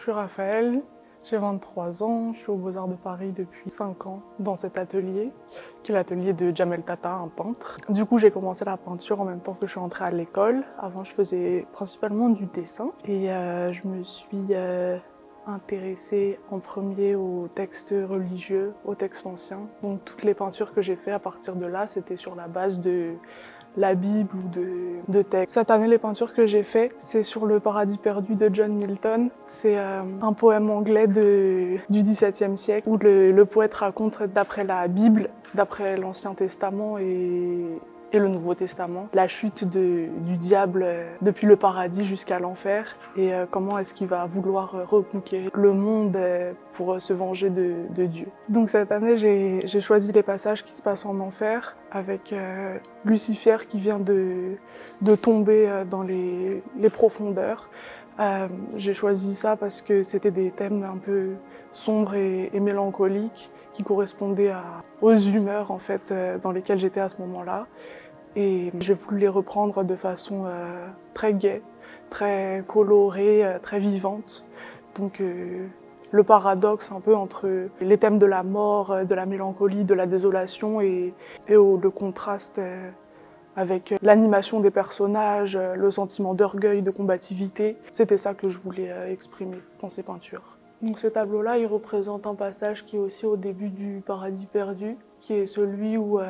suis Raphaël, j'ai 23 ans, je suis aux Beaux-Arts de Paris depuis 5 ans dans cet atelier, qui est l'atelier de Djamel Tata, un peintre. Du coup, j'ai commencé la peinture en même temps que je suis entrée à l'école. Avant, je faisais principalement du dessin et je me suis intéressée en premier aux textes religieux, aux textes anciens. Donc toutes les peintures que j'ai faites à partir de là, c'était sur la base de la Bible ou de textes. Cette année, les peintures que j'ai faites, c'est sur le paradis perdu de John Milton. C'est un poème anglais du XVIIe siècle où le poète raconte d'après la Bible, d'après l'Ancien Testament et le Nouveau Testament, la chute du diable depuis le paradis jusqu'à l'enfer et comment est-ce qu'il va vouloir reconquérir le monde pour se venger de Dieu. Donc cette année, j'ai choisi les passages qui se passent en enfer avec Lucifer qui vient de tomber dans les profondeurs. J'ai choisi ça parce que c'était des thèmes un peu sombres et mélancoliques qui correspondaient aux humeurs en fait dans lesquelles j'étais à ce moment-là. Et j'ai voulu les reprendre de façon très gaie, très colorée, très vivante. Donc le paradoxe un peu entre les thèmes de la mort, de la mélancolie, de la désolation et le contraste avec l'animation des personnages, le sentiment d'orgueil, de combativité. C'était ça que je voulais exprimer dans ces peintures. Donc ce tableau-là, il représente un passage qui est aussi au début du Paradis perdu, qui est celui où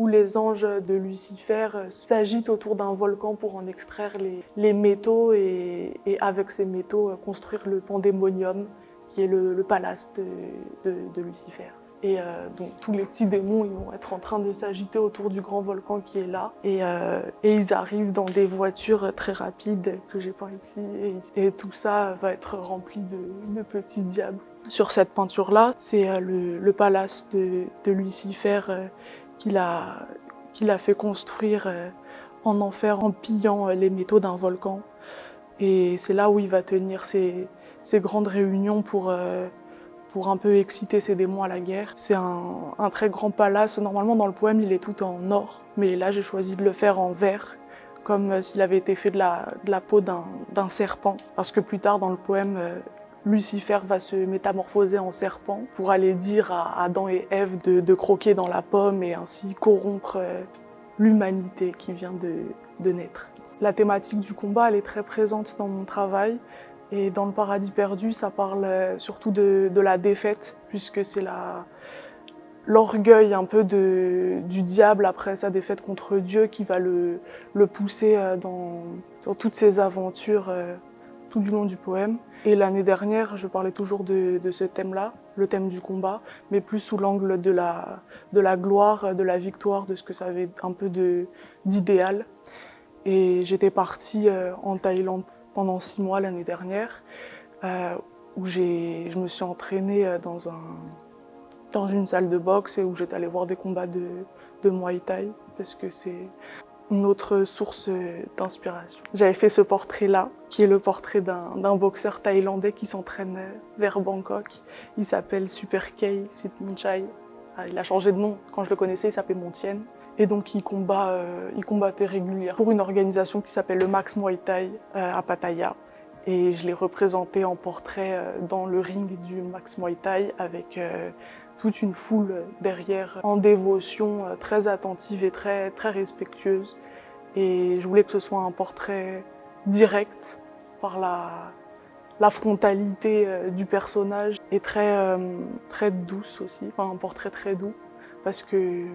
les anges de Lucifer s'agitent autour d'un volcan pour en extraire les métaux et avec ces métaux construire le Pandémonium, qui est le palace de Lucifer. Et donc tous les petits démons ils vont être en train de s'agiter autour du grand volcan qui est là. Et ils arrivent dans des voitures très rapides que j'ai peint ici. Et tout ça va être rempli de petits diables. Sur cette peinture-là, c'est le palace de Lucifer qu'il a fait construire en enfer en pillant les métaux d'un volcan. Et c'est là où il va tenir ses grandes réunions pour un peu exciter ses démons à la guerre. C'est un très grand palace. Normalement, dans le poème, il est tout en or. Mais là, j'ai choisi de le faire en verre, comme s'il avait été fait de la peau d'un serpent. Parce que plus tard, dans le poème, Lucifer va se métamorphoser en serpent pour aller dire à Adam et Ève de croquer dans la pomme et ainsi corrompre l'humanité qui vient de naître. La thématique du combat, elle est très présente dans mon travail. Et dans le Paradis perdu, ça parle surtout de la défaite, puisque c'est l'orgueil un peu du diable après sa défaite contre Dieu qui va le pousser dans toutes ses aventures tout du long du poème. Et l'année dernière, je parlais toujours de ce thème-là, le thème du combat, mais plus sous l'angle de la gloire, de la victoire, de ce que ça avait un peu d'idéal. Et j'étais partie en Thaïlande pendant 6 mois l'année dernière, où je me suis entraînée dans une salle de boxe et où j'étais allée voir des combats de Muay Thai, parce que c'est une autre source d'inspiration. J'avais fait ce portrait-là, qui est le portrait d'un boxeur thaïlandais qui s'entraîne vers Bangkok. Il s'appelle Super K Sitmonchai. Il a changé de nom. Quand je le connaissais, il s'appelait Montien. Et donc il combattait régulièrement pour une organisation qui s'appelle le Max Muay Thai à Pattaya. Et je l'ai représenté en portrait dans le ring du Max Muay Thai avec toute une foule derrière, en dévotion, très attentive et très, très respectueuse. Et je voulais que ce soit un portrait direct par la frontalité du personnage et très, très douce aussi, enfin un portrait très doux parce que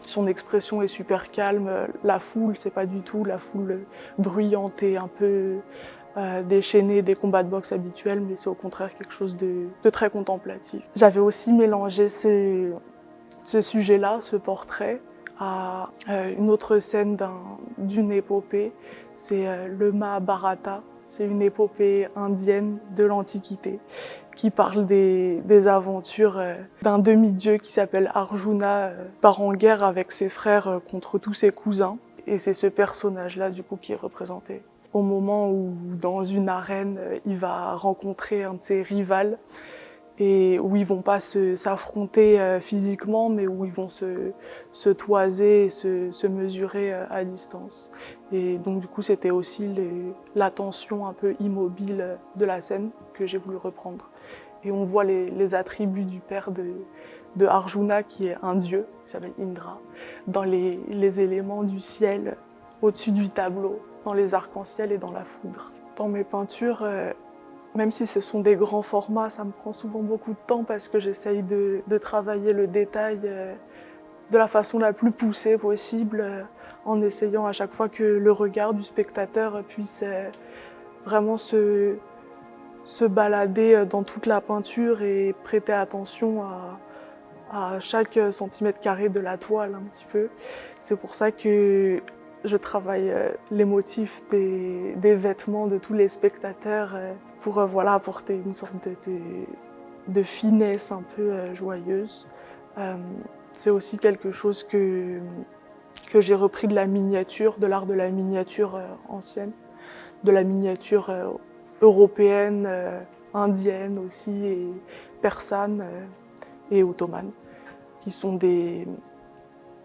son expression est super calme. La foule, c'est pas du tout la foule bruyante et un peu déchaînée des combats de boxe habituels, mais c'est au contraire quelque chose de très contemplatif. J'avais aussi mélangé ce sujet-là, ce portrait, à une autre scène d'une épopée. C'est le Mahabharata. C'est une épopée indienne de l'Antiquité qui parle des aventures d'un demi-dieu qui s'appelle Arjuna, part en guerre avec ses frères contre tous ses cousins. Et c'est ce personnage-là, du coup, qui est représenté. Au moment où, dans une arène, il va rencontrer un de ses rivales et où ils vont pas s'affronter physiquement, mais où ils vont se toiser et se mesurer à distance. Et donc du coup, c'était aussi la tension un peu immobile de la scène que j'ai voulu reprendre. Et on voit les attributs du père de Arjuna, qui est un dieu, qui s'appelle Indra, dans les éléments du ciel, au-dessus du tableau, dans les arcs-en-ciel et dans la foudre. Dans mes peintures, même si ce sont des grands formats, ça me prend souvent beaucoup de temps parce que j'essaye de travailler le détail de la façon la plus poussée possible, en essayant à chaque fois que le regard du spectateur puisse vraiment se balader dans toute la peinture et prêter attention à chaque centimètre carré de la toile un petit peu. C'est pour ça que je travaille les motifs des vêtements de tous les spectateurs pour voilà, apporter une sorte de finesse un peu joyeuse. C'est aussi quelque chose que j'ai repris de la miniature, de l'art de la miniature ancienne, de la miniature européenne, indienne aussi, et persane et ottomane, qui sont des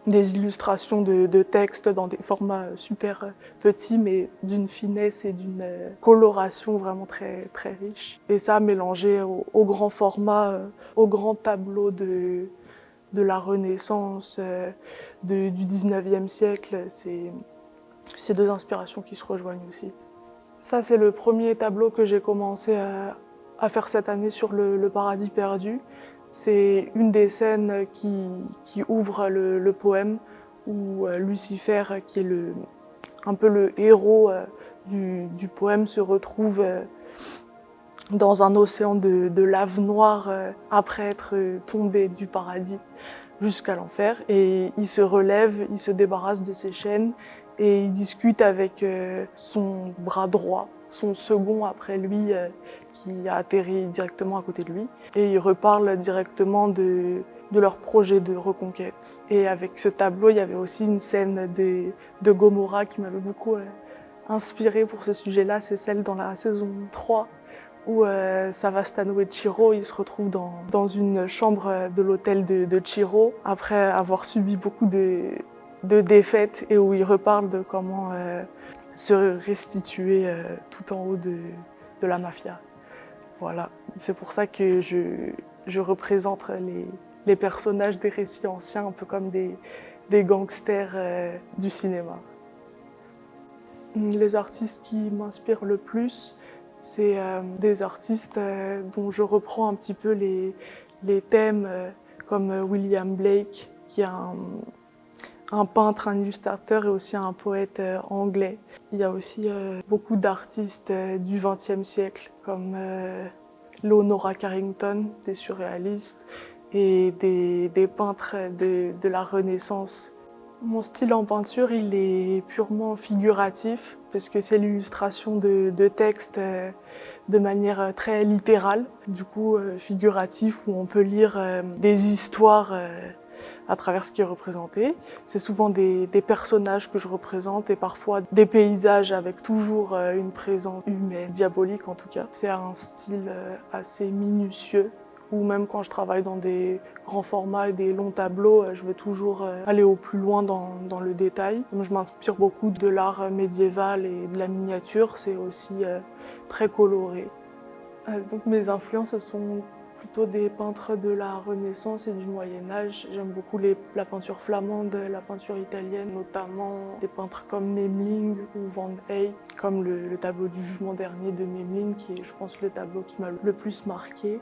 illustrations de textes dans des formats super petits, mais d'une finesse et d'une coloration vraiment très, très riche. Et ça, mélangé au grand format, au grand tableau de la Renaissance, du 19e siècle, c'est deux inspirations qui se rejoignent aussi. Ça, c'est le premier tableau que j'ai commencé à faire cette année sur le paradis perdu. C'est une des scènes qui ouvre le poème, où Lucifer, qui est un peu le héros du poème, se retrouve dans un océan de lave noire après être tombé du paradis jusqu'à l'enfer. Et il se relève, il se débarrasse de ses chaînes et il discute avec son bras droit, son second après lui, qui a atterri directement à côté de lui. Et il reparle directement de leur projet de reconquête. Et avec ce tableau, il y avait aussi une scène de Gomorrah qui m'avait beaucoup inspirée pour ce sujet-là. C'est celle dans la saison 3 où Savastano et Chiro, ils se retrouvent dans une chambre de l'hôtel de Chiro après avoir subi beaucoup de défaites, et où ils reparlent de comment se restituer tout en haut de la mafia. Voilà, c'est pour ça que je représente les personnages des récits anciens un peu comme des gangsters du cinéma. Les artistes qui m'inspirent le plus, c'est des artistes dont je reprends un petit peu les thèmes, comme William Blake, qui est un peintre, un illustrateur et aussi un poète anglais. Il y a aussi beaucoup d'artistes du XXe siècle, comme Leonora Carrington, des surréalistes, et des peintres de la Renaissance. Mon style en peinture, il est purement figuratif, parce que c'est l'illustration de textes de manière très littérale, du coup figuratif, où on peut lire des histoires à travers ce qui est représenté. C'est souvent des personnages que je représente et parfois des paysages avec toujours une présence humaine, diabolique en tout cas. C'est un style assez minutieux, ou même quand je travaille dans des grands formats et des longs tableaux, je veux toujours aller au plus loin dans le détail. Je m'inspire beaucoup de l'art médiéval et de la miniature, c'est aussi très coloré. Donc mes influences sont plutôt des peintres de la Renaissance et du Moyen-Âge. J'aime beaucoup la peinture flamande, la peinture italienne, notamment des peintres comme Memling ou Van Eyck, comme le tableau du Jugement dernier de Memling, qui est, je pense, le tableau qui m'a le plus marqué.